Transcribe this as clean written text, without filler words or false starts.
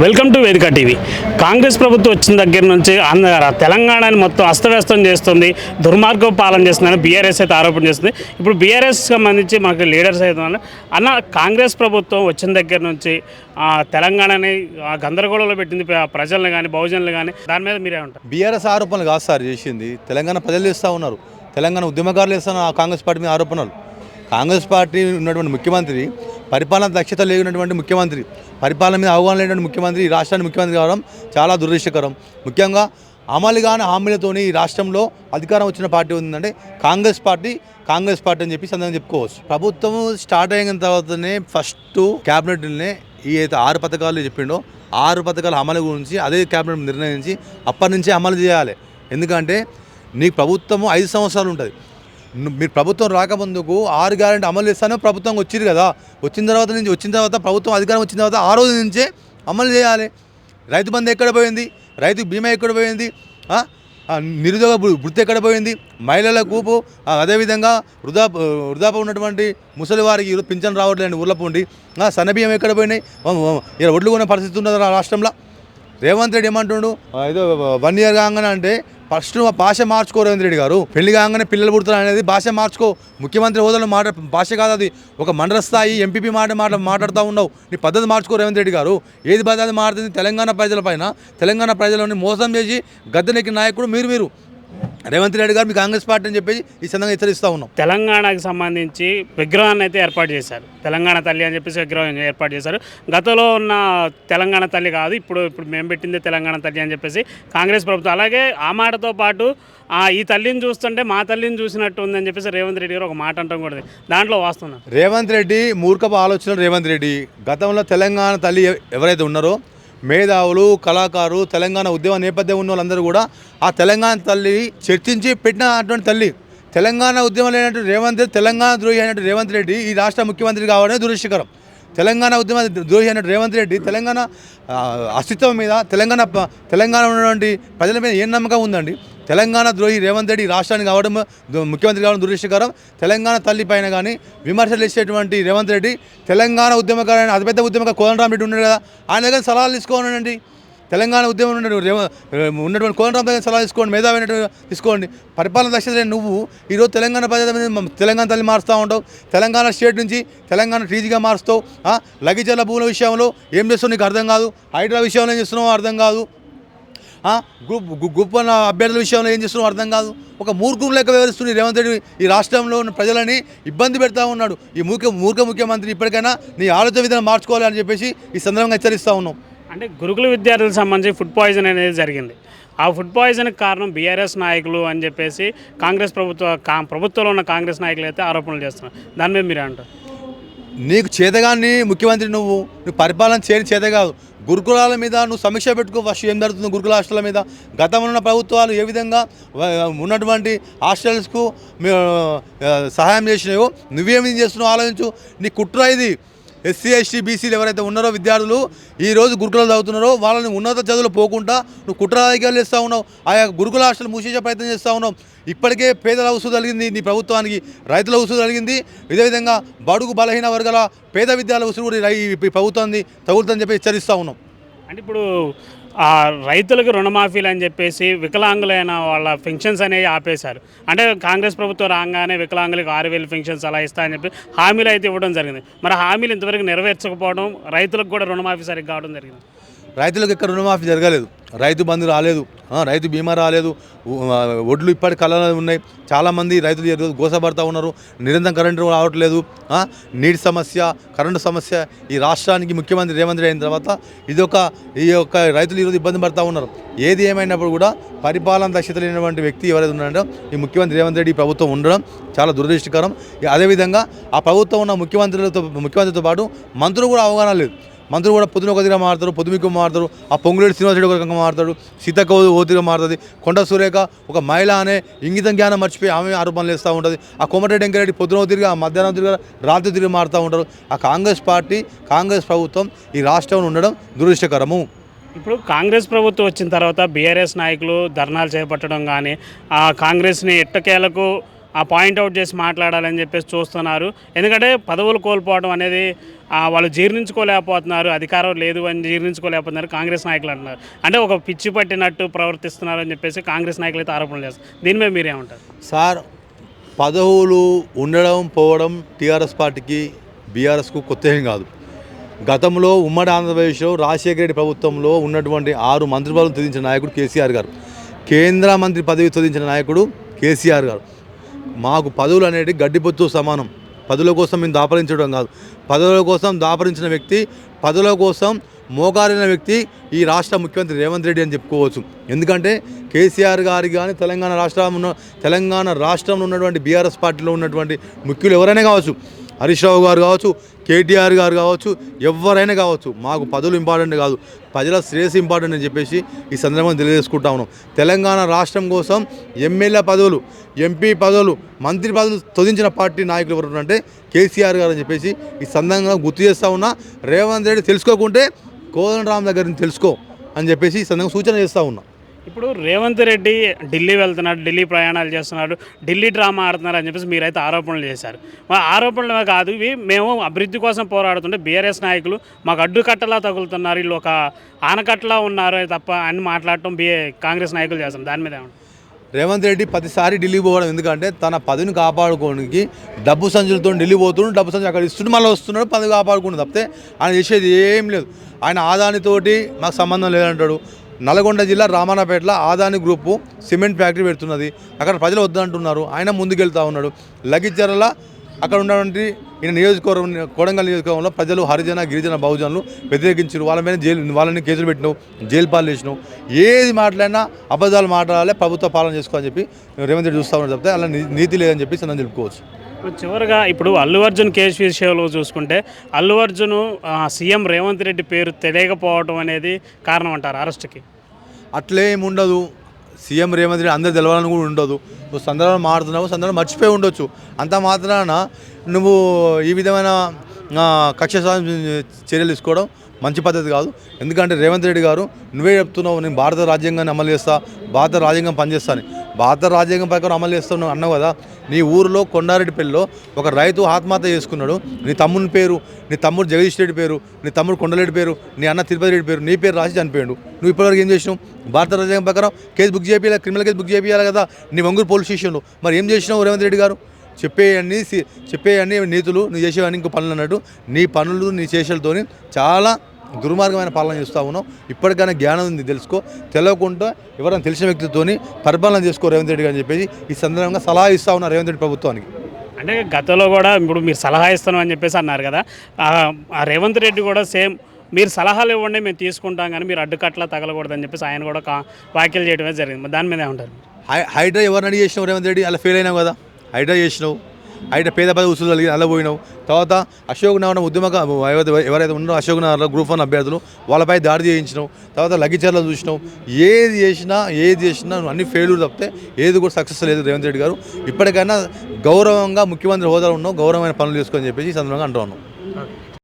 Welcome to వేదిక TV. Congress ప్రభుత్వం వచ్చిన దగ్గర నుంచి తెలంగాణని మొత్తం అస్తవ్యస్తం చేస్తుంది, దుర్మార్గం పాలన చేస్తుందని బీఆర్ఎస్ అయితే ఆరోపణ చేస్తుంది. ఇప్పుడు బీఆర్ఎస్ సంబంధించి మనకి లీడర్స్ అయితే అన్న కాంగ్రెస్ ప్రభుత్వం వచ్చిన దగ్గర నుంచి తెలంగాణని గందరగోళంలో పెట్టింది, ప్రజల్ని కానీ బహుజనులు కానీ. దాని మీద మీరేమంటారు? బీఆర్ఎస్ ఆరోపణలు కాదు సార్ చేసింది, తెలంగాణ ప్రజలు చేస్తూ ఉన్నారు. తెలంగాణ ఉద్యమకారులు చేస్తున్న కాంగ్రెస్ పార్టీ మీద ఆరోపణలు. కాంగ్రెస్ పార్టీ ఉన్నటువంటి ముఖ్యమంత్రి, పరిపాలన దక్షత లేనటువంటి ముఖ్యమంత్రి, పరిపాలన మీద అవగాహన లేనటువంటి ముఖ్యమంత్రి ఈ రాష్ట్రానికి ముఖ్యమంత్రి కావడం చాలా దురదృష్టకరం. ముఖ్యంగా అమలు కాని హామీలతోని ఈ రాష్ట్రంలో అధికారం వచ్చిన పార్టీ ఉందంటే కాంగ్రెస్ పార్టీ అని చెప్పి సందర్భంగా చెప్పుకోవచ్చు. ప్రభుత్వం స్టార్ట్ అయిన తర్వాతనే ఫస్ట్ క్యాబినెట్నే ఈ అయితే 6 పథకాలు చెప్పిండో 6 పథకాల అమలు గురించి అదే క్యాబినెట్ నిర్ణయించి అప్పటి నుంచే అమలు చేయాలి. ఎందుకంటే నీ ప్రభుత్వము 5 సంవత్సరాలు ఉంటుంది. మీరు ప్రభుత్వం రాకముందుకు 6 గ్యారెంటీ అమలు చేస్తానే ప్రభుత్వం వచ్చింది కదా. వచ్చిన తర్వాత ప్రభుత్వం అధికారం వచ్చిన తర్వాత ఆ రోజు నుంచే అమలు చేయాలి. రైతు బంధు ఎక్కడ పోయింది, రైతు బీమా ఎక్కడ పోయింది, నిరుద్యోగ వృత్తి ఎక్కడ పోయింది, మహిళలకు అదేవిధంగా వృధాపం ఉన్నటువంటి ముసలి వారికి పింఛన్ రావట్లేండి ఊర్ల పోండి, సన్నబియ్యం ఎక్కడ పోయినాయి, ఒడ్లు కొనే పరిస్థితి ఉన్నది రాష్ట్రంలో. రేవంత్ రెడ్డి ఏమంటుండు, ఏదో 1 ఇయర్ కాగానే అంటే ఫస్ట్ భాష మార్చుకో రేవంత్ రెడ్డి గారు. పెళ్లి కాగానే పిల్లలు పుడతారు అనేది భాష మార్చుకో. ముఖ్యమంత్రి హోదాలో భాష కాదు అది, ఒక మండల స్థాయి ఎంపీపీ మాట్లాడుతూ ఉన్నావు. నీ పద్ధతి మార్చుకో రేవంత్ రెడ్డి గారు. ఏది పద్ధతి మారుతుంది? తెలంగాణ ప్రజలపైన, తెలంగాణ ప్రజలని మోసం చేసి గద్దెనెక్కిన నాయకుడు మీరు రేవంత్ రెడ్డి గారు, మీ కాంగ్రెస్ పార్టీ అని చెప్పేసి ఈ సందర్భంగా హెచ్చరిస్తూ ఉన్నాం. తెలంగాణకు సంబంధించి విగ్రహాన్ని అయితే ఏర్పాటు చేశారు, తెలంగాణ తల్లి అని చెప్పేసి విగ్రహం ఏర్పాటు చేశారు. గతంలో ఉన్న తెలంగాణ తల్లి కాదు, ఇప్పుడు మేము పెట్టింది తెలంగాణ తల్లి అని చెప్పేసి కాంగ్రెస్ ప్రభుత్వం. అలాగే ఆ మాటతో పాటు ఈ తల్లిని చూస్తుంటే మా తల్లిని చూసినట్టు ఉందని చెప్పేసి రేవంత్ రెడ్డి గారు ఒక మాట అంటాం కూడా. దాంట్లో వాస్తవం రేవంత్ రెడ్డి మూర్ఖపు ఆలోచనలు. రేవంత్ రెడ్డి గతంలో తెలంగాణ తల్లి ఎవరైతే ఉన్నారో మేధావులు, కళాకారులు, తెలంగాణ ఉద్యమ నేపథ్యం ఉన్న వాళ్ళందరూ కూడా ఆ తెలంగాణ తల్లి చర్చించి పెట్టిన అటువంటి తల్లి. తెలంగాణ ఉద్యమం లేనటువంటి రేవంత్ రెడ్డి, తెలంగాణ ద్రోహి అయినట్టు రేవంత్ రెడ్డి ఈ రాష్ట్ర ముఖ్యమంత్రి కావడమే దురదృష్టకరం. తెలంగాణ ఉద్యమ ద్రోహి అయినట్టు రేవంత్ రెడ్డి తెలంగాణ అస్తిత్వం మీద, తెలంగాణ ఉన్నటువంటి ప్రజల మీద ఏం నమ్మకం ఉందండి? తెలంగాణ ద్రోహి రేవంత్ రెడ్డి రాష్ట్రానికి కావడం, ముఖ్యమంత్రి కావడం దురదృష్టకరం. తెలంగాణ తల్లి పైన కానీ విమర్శలు ఇచ్చేటువంటి రేవంత్ రెడ్డి, తెలంగాణ ఉద్యమకారైన అతిపెద్ద ఉద్యమకారు కోదండరామ్ రెడ్డి ఉన్నాడు కదా, ఆయన దగ్గర సలహాలు తీసుకోనండి. తెలంగాణ ఉద్యమం ఉన్నటువంటి కోదండరామ్ దగ్గర సలహా తీసుకోండి, మేధావి తీసుకోండి. పరిపాలన దక్షత నువ్వు ఈరోజు తెలంగాణ ప్రజల మీద తెలంగాణ తల్లి మారుస్తూ ఉంటావు. తెలంగాణ స్టేట్ నుంచి తెలంగాణ టీజీగా మారుస్తావు. లగిచర్ల భూముల విషయంలో ఏం చేస్తావు నీకు అర్థం కాదు. హైడ్రా విషయంలో ఏం చేస్తున్నావు అర్థం కాదు. గ్రూప్ 1 అభ్యర్థుల విషయంలో ఏం చేస్తున్నావు అర్థం కాదు. ఒక మూర్ఖుని లెక్క వ్యవహరిస్తుంది రేవంత్ రెడ్డి. ఈ రాష్ట్రంలో ఉన్న ప్రజలని ఇబ్బంది పెడతా ఉన్నాడు. ఈ మూర్ఖ ముఖ్యమంత్రి ఇప్పటికైనా నీ ఆలోచన విధానం మార్చుకోవాలి అని చెప్పేసి ఈ సందర్భంగా హెచ్చరిస్తూ ఉన్నాం. అంటే గురుకుల విద్యార్థులకు సంబంధించి ఫుడ్ పాయిజన్ అనేది జరిగింది. ఆ ఫుడ్ పాయిజన్కి కారణం బీఆర్ఎస్ నాయకులు అని చెప్పేసి కాంగ్రెస్ ప్రభుత్వంలో ఉన్న కాంగ్రెస్ నాయకులు అయితే ఆరోపణలు చేస్తున్నారు. దాని మీద మీరు అంటారు? నీకు చేతగాని ముఖ్యమంత్రి, నువ్వు పరిపాలన చేయని చేత కాదు. గురుకులాల మీద నువ్వు సమీక్ష పెట్టుకో. ఫస్ట్ ఏం జరుగుతుంది గురుకుల హాస్టల్ మీద, గతంలో ఉన్న ప్రభుత్వాలు ఏ విధంగా ఉన్నటువంటి హాస్టల్స్కు సహాయం చేసినాయో నువ్వేమి చేస్తున్నావు ఆలోచించు. నీ కుట్ర ఇది. ఎస్సీ, ఎస్టీ, బీసీలు ఎవరైతే ఉన్నారో విద్యార్థులు ఈరోజు గురుకులాలు చదువుతున్నారో వాళ్ళని ఉన్నత చదువులు పోకుండా నువ్వు కుట్ర రాజకీయాలు చేస్తూ ఉన్నావు. ఆయా గురుకుల హాస్టల్ మూసేసే ప్రయత్నం చేస్తూ ఉన్నావు. ఇప్పటికే పేదల ఉసురు కలిగింది నీ ప్రభుత్వానికి, రైతుల ఉసురు కలిగింది. ఇదేవిధంగా బడుగు బలహీన వర్గాల పేద విద్యార్థుల ఉసురు కూడా ఈ ప్రభుత్వాన్ని తగులుతుందని చెప్పి హెచ్చరిస్తూ ఉన్నాం. అంటే ఇప్పుడు రైతులకు రుణమాఫీలు అని చెప్పేసి వికలాంగులైన వాళ్ళ పెన్షన్స్ అనేవి ఆపేశారు. అంటే కాంగ్రెస్ ప్రభుత్వం రాగానే వికలాంగులకు 6,000 పెన్షన్స్ అలా ఇస్తా అని చెప్పి హామీలు అయితే ఇవ్వడం జరిగింది. మరి హామీలు ఇంతవరకు నెరవేర్చకపోవడం, రైతులకు కూడా రుణమాఫీ సరిగ్గా కావడం జరిగింది. రైతులకు ఎక్కడ రుణమాఫీ జరగలేదు, రైతు బంధు రాలేదు, రైతు బీమా రాలేదు, ఒడ్లు ఇప్పటి కళలు ఉన్నాయి. చాలామంది రైతులు ఈరోజు గోసపడతా ఉన్నారు. నిరంతరం కరెంటు రావట్లేదు, నీటి సమస్య, కరెంటు సమస్య. ఈ రాష్ట్రానికి ముఖ్యమంత్రి రేవంత్ రెడ్డి అయిన తర్వాత ఈ యొక్క రైతులు ఈరోజు ఇబ్బంది పడుతూ ఉన్నారు. ఏది ఏమైనప్పుడు కూడా పరిపాలన దక్షత లేనటువంటి వ్యక్తి ఎవరైతే ఉన్నారో ఈ ముఖ్యమంత్రి రేవంత్ రెడ్డి ప్రభుత్వం ఉండడం చాలా దురదృష్టకరం. అదేవిధంగా ఆ ప్రభుత్వం ఉన్న ముఖ్యమంత్రితో పాటు మంత్రులు కూడా అవగాహన లేదు. మంత్రులు కూడా పొద్దున ఒక తీరుగా మారుతారు, పొద్దుమికు మారుతారు. ఆ పొంగులేటి శ్రీనివాసరెడ్డి ఒక రకంగా మారుతాడు, సీతక్క ఓ తీరుగా మారుతుంది. కొండ సురేఖ ఒక మహిళ అనే ఇంగితం జ్ఞానం మర్చిపోయి ఆమె ఆరోపణలు వేస్తూ ఉంటుంది. ఆ కోమటిరెడ్డి వెంకరెడ్డి పొద్దున తిరిగి, మధ్యాహ్నం తిరిగి, రాత్రి తిరిగి మారుతూ ఉంటారు. ఆ కాంగ్రెస్ పార్టీ, కాంగ్రెస్ ప్రభుత్వం ఈ రాష్ట్రంలో ఉండడం దురదృష్టకరము. ఇప్పుడు కాంగ్రెస్ ప్రభుత్వం వచ్చిన తర్వాత బీఆర్ఎస్ నాయకులు ధర్నాలు చేపట్టడం కానీ, కాంగ్రెస్ని ఎట్టకేలకు పాయింట్అవుట్ చేసి మాట్లాడాలని చెప్పేసి చూస్తున్నారు. ఎందుకంటే పదవులు కోల్పోవడం అనేది వాళ్ళు జీర్ణించుకోలేకపోతున్నారు, అధికారం లేదు అని జీర్ణించుకోలేకపోతున్నారు కాంగ్రెస్ నాయకులు అంటున్నారు. అంటే ఒక పిచ్చి పట్టినట్టు ప్రవర్తిస్తున్నారు అని చెప్పేసి కాంగ్రెస్ నాయకులు అయితే ఆరోపణలు చేస్తారు. దీని మీద మీరేమంటారు? సార్, పదవులు ఉండడం పోవడం టీఆర్ఎస్ పార్టీకి బీఆర్ఎస్కు కొత్త ఏం కాదు. గతంలో ఉమ్మడి ఆంధ్రప్రదేశ్లో రాజశేఖర రెడ్డి ప్రభుత్వంలో ఉన్నటువంటి 6 మంత్రి పదవులు త్యజించిన నాయకుడు కేసీఆర్ గారు, కేంద్ర మంత్రి పదవి త్యజించిన నాయకుడు కేసీఆర్ గారు. మాకు పదవులు అనేవి గడ్డిపొత్తు సమానం. పదవుల కోసం మేము దాపరించడం కాదు. పదవుల కోసం దాపరించిన వ్యక్తి, పదవుల కోసం మోకారిన వ్యక్తి ఈ రాష్ట్ర ముఖ్యమంత్రి రేవంత్ రెడ్డి అని చెప్పుకోవచ్చు. ఎందుకంటే కేసీఆర్ గారికి కానీ తెలంగాణ రాష్ట్రంలో ఉన్నటువంటి బీఆర్ఎస్ పార్టీలో ఉన్నటువంటి ముఖ్యులు ఎవరైనా కావచ్చు, హరీష్ రావు గారు కావచ్చు, కేటీఆర్ గారు కావచ్చు, ఎవరైనా కావచ్చు, మాకు పదవులు ఇంపార్టెంట్ కాదు, ప్రజల శ్రేయస్సు ఇంపార్టెంట్ అని చెప్పేసి ఈ సందర్భంగా తెలియజేసుకుంటా ఉన్నాం. తెలంగాణ రాష్ట్రం కోసం ఎమ్మెల్యే పదవులు, ఎంపీ పదవులు, మంత్రి పదవులు త్యజించిన పార్టీ నాయకులు ఎవరు అంటే కేసీఆర్ గారు అని చెప్పేసి ఈ సందర్భంగా గుర్తు చేస్తూ ఉన్నా. రేవంత్ రెడ్డి తెలుసుకోకుంటే కోదండరామ్ దగ్గర నుంచి తెలుసుకో అని చెప్పేసి ఈ సందర్భంగా సూచన చేస్తూ ఉన్నా. ఇప్పుడు రేవంత్ రెడ్డి ఢిల్లీ వెళ్తున్నాడు, ఢిల్లీ ప్రయాణాలు చేస్తున్నాడు, ఢిల్లీ డ్రామా ఆడుతున్నారు అని చెప్పేసి మీరైతే ఆరోపణలు చేశారు. మా ఆరోపణలు కాదు ఇవి, మేము అభివృద్ధి కోసం పోరాడుతుంటే బీఆర్ఎస్ నాయకులు మాకు అడ్డుకట్టలా తగులుతున్నారు, వీళ్ళు ఒక ఆనకట్టలా ఉన్నారు తప్ప అని మాట్లాడటం కాంగ్రెస్ నాయకులు చేస్తున్నారు. దాని మీద ఏమంటారు? రేవంత్ రెడ్డి ప్రతిసారి ఢిల్లీ పోవడం ఎందుకంటే తన పదవిని కాపాడుకోవడానికి డబ్బు సంచులతో ఢిల్లీ పోతున్నాడు, డబ్బు సంచులు అక్కడ ఇస్తున్నాడు, మళ్ళీ వస్తున్నాడు, పదవి కాపాడుకున్నాడు తప్పితే ఆయన చేసేది ఏం లేదు. ఆయన ఆదానితోటి మాకు సంబంధం లేదంటాడు. నల్గొండ జిల్లా రామానాపేటలో ఆదాని గ్రూపు సిమెంట్ ఫ్యాక్టరీ పెడుతున్నది, అక్కడ ప్రజలు వద్దంటున్నారు, ఆయన ముందుకెళ్తా ఉన్నాడు. లగిచర్ల అక్కడ ఉన్నటువంటి ఈయన నియోజకవర్గం, కొడంగల్ నియోజకవర్గంలో ప్రజలు హరిజన గిరిజన బహుజనులు వ్యతిరేకించారు. వాళ్ళ మీద వాళ్ళని కేసులు పెట్టినావు, జైలు పాలు చేసినావు. ఏది మాట్లాడినా అబద్ధాలు మాట్లాడాలి, ప్రభుత్వ పాలన చేసుకోవాలని చెప్పి రేవంత్ రెడ్డి చూస్తా ఉన్నారు తప్పితే అలా నీతి లేదని చెప్పి మనం చెప్పుకోవచ్చు. చివరిగా ఇప్పుడు అల్లు అర్జున్ కేసు విషయంలో చూసుకుంటే అల్లు అర్జున్ సీఎం రేవంత్ రెడ్డి పేరు తెలియకపోవడం అనేది కారణం అంటారు అరెస్ట్కి? అట్లేం ఉండదు. సీఎం రేవంత్ రెడ్డి అందరు తెలవాలని కూడా ఉండదు. నువ్వు సందర్భం మారుతున్నావు, సందర్భం మర్చిపోయి ఉండొచ్చు. అంత మాత్రాన నువ్వు ఈ విధమైన కక్ష చర్యలు తీసుకోవడం మంచి పద్ధతి కాదు. ఎందుకంటే రేవంత్ రెడ్డి గారు నువ్వే చెప్తున్నావు నేను భారత రాజ్యాంగాన్ని అమలు చేస్తా, భారత రాజ్యాంగం పనిచేస్తాను, భారత రాజ్యాంగం ప్రకారం అమలు చేస్తాను అన్నావు కదా. నీ ఊరిలో కొండారెడ్డిపల్లిలో ఒక రైతు ఆత్మహత్య చేసుకున్నాడు. నీ తమ్ముని పేరు, నీ తమ్ముడు జగదీష్ రెడ్డి పేరు, నీ తమ్ముడు కొండరెడ్డి పేరు, నీ అన్న తిరుపతి రెడ్డి పేరు, నీ పేరు రాసి చనిపోయాడు. నువ్వు ఇప్పటివరకు ఏం చేసినావు? భారత రాజ్యాంగం ప్రకారం కేసు బుక్ చేయాలి, క్రిమినల్ కేసు బుక్ చేయాలి కదా నీ వంగూరు పోలీస్ స్టేషన్లో. మరి ఏం చేసినావు రేవంత్ రెడ్డి గారు? చెప్పేయన్నీ నీతులు, నువ్వు చేసేవన్నీ ఇంకో పనులు అన్నట్టు నీ పనులు నీ చేసేలతోని చాలా దుర్మార్గమైన పాలన చేస్తూ ఉన్నావు. ఇప్పటికైనా జ్ఞానం ఉంది, తెలుసుకో. తెలియకుండా ఎవరైనా తెలిసిన వ్యక్తితోని పరిపాలన చేసుకో రేవంత్ రెడ్డి గారు అని చెప్పేసి ఈ సందర్భంగా సలహా ఇస్తూ ఉన్నారు రేవంత్ రెడ్డి ప్రభుత్వానికి. అంటే గతంలో కూడా ఇప్పుడు మీరు సలహా ఇస్తాను అని చెప్పేసి అన్నారు కదా, ఆ రేవంత్ రెడ్డి కూడా సేమ్ మీరు సలహాలు ఇవ్వండి మేము తీసుకుంటాం కానీ మీరు అడ్డుకట్లా తగలకూడదని చెప్పేసి ఆయన కూడా వ్యాఖ్యలు చేయడమే జరిగింది. దాని మీద ఏమంటారు? హైడ్రా ఎవరిని అడిగి చేసినావు రేవంత్ రెడ్డి? అలా ఫెయిల్ అయినావు కదా. హైడ్రా చేసినావు, హైడ్రా పేద పద ఉసులు కలిగి అలా పోయినావు. తర్వాత అశోక్ నగర్ ఎవరైతే ఉన్నారో అశోక్ నగర్లో గ్రూప్ 1 అభ్యర్థులు వాళ్ళపై దాడి చేయించినావు. తర్వాత లగ్గిచర్లు చూసినావు. ఏది చేసినా నువ్వు అన్ని ఫెయిల్యూర్ తప్పితే ఏది కూడా సక్సెస్ లేదు రేవంత్ రెడ్డి గారు. ఇప్పటికైనా గౌరవంగా ముఖ్యమంత్రి హోదాలో ఉన్నావు, గౌరవమైన పనులు చేసుకొని చెప్పేసి ఈ సందర్భంగా అంటూ ఉన్నాం.